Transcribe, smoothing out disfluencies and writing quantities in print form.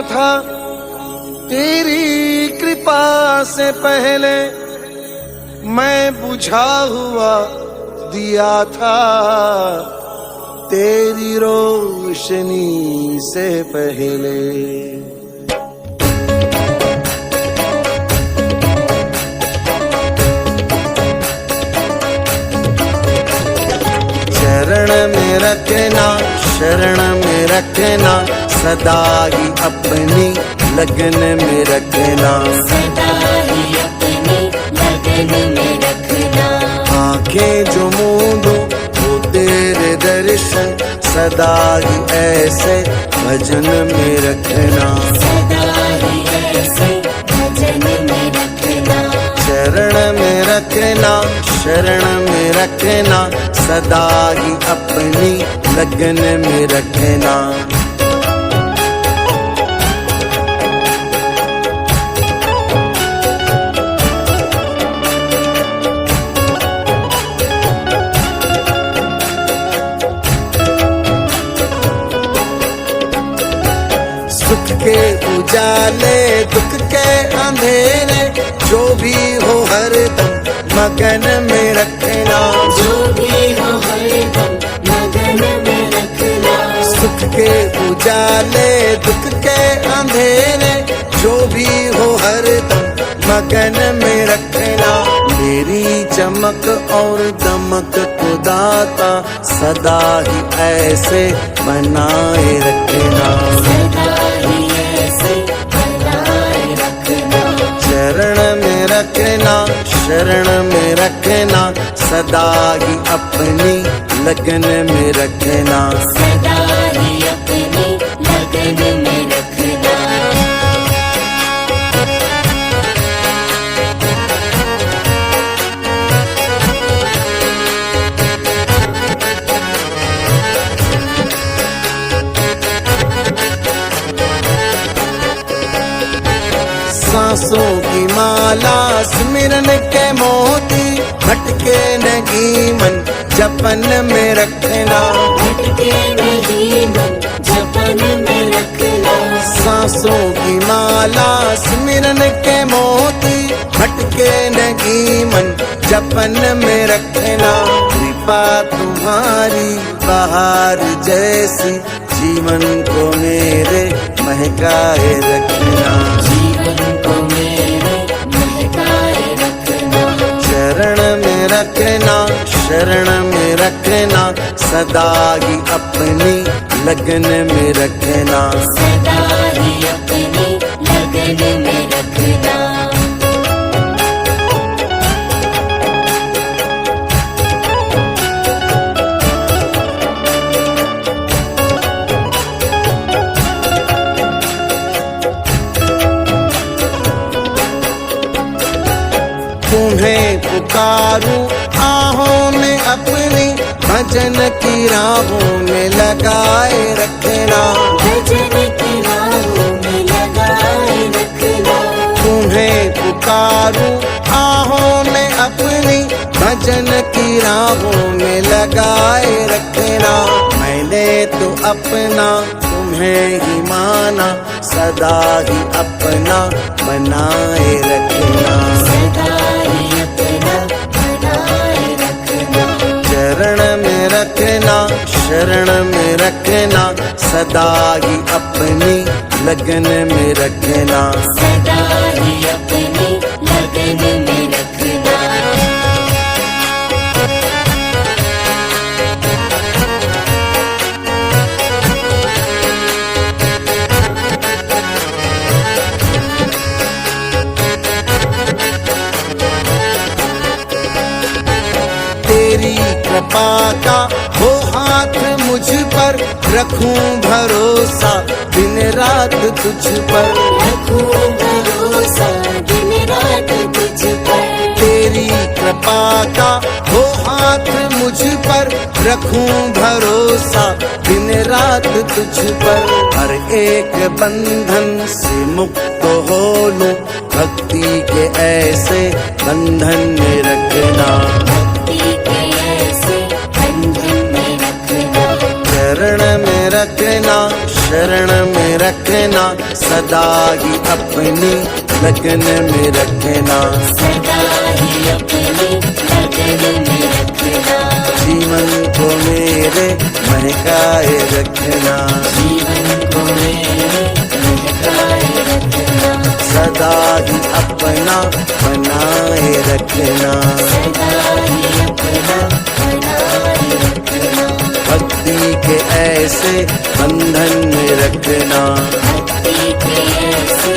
था तेरी कृपा से पहले, मैं बुझा हुआ दिया था तेरी रोशनी से पहले। शरण में रखना, शरण में रखना, सदा ही अपनी लगन में रखना, सदा ही अपनी लगन में रखना। आंखें जो मूंदो वो तेरे दर्शन, सदा ही ऐसे भजन में रखना, सदा ही ऐसे भजन में रखना। शरण में रखना, शरण में रखना, सदा ही अपनी लगन में रखना। सुख के उजाले दुख के अंधेरे, जो भी हो हरदम मगन में रखना, जो भी हो हरदम मगन में रखना। सुख के उजाले दुख के अंधेरे, जो भी हो हरदम मगन में रखना। मेरी चमक और दमक को दाता सदा ही ऐसे बनाए रखना, सदा ही ऐसे बनाए रखना। शरण में रखना, शरण में रखना, सदा ही अपनी लगन में रखना, सदा ही अपनी लगन में रखना। सांसों की माला स्मिरन के मोती, भटके नहीं मन जपन में रखना, भटके नहीं मन जपन में रखना। सांसों की माला स्मिरन के मोती, भटके नहीं मन जपन में रखना। कृपा तुम्हारी बहार जैसी, जीवन को मेरे महकाए रखना, जीवन को मेरे महकाए रखना। शरण में रखना, शरण में रखना, सदा ही अपनी लगन में रखना, सदा ही अपनी लगन में रखना। तुम्हें पुकारूं आहों में अपनी, भजन की राहों में लगाए रखना, भजन की राहों में लगाए रखना। तुम्हें पुकारूं आहों में अपनी, भजन की राहों में लगाए रखना। मैंने तो अपना तुम्हें ही माना, सदा ही अपना बनाए रखना, सदा ही अपना बनाए रखना। शरण में रखना, शरण में रखना, सदा ही अपनी लगन में रखना, सदा ही अपनी लगन में रखना। तेरी कृपा का हो हाथ मुझ पर, रखूं भरोसा दिन रात तुझ पर, रखूं भरोसा दिन रात तुझ पर। तेरी कृपा का हो हाथ मुझ पर, रखूं भरोसा दिन रात तुझ पर। हर एक बंधन से मुक्त हो लूं, भक्ति के ऐसे बंधन में रखना, भक्ति के ऐसे बंधन में रखना। शरण में रखना, शरण में रखना, सदा ही अपनी लगन में रखना, सदा ही अपनी लगन में रखना, जीवन को मेरे महकाए रखना, जीवन को मेरे महकाए रखना, सदा ही अपना बनाए रखना, सदा ही अपना बनाए रखना, भक्ति के ऐसे बंधन में रखना, भक्ति के ऐसे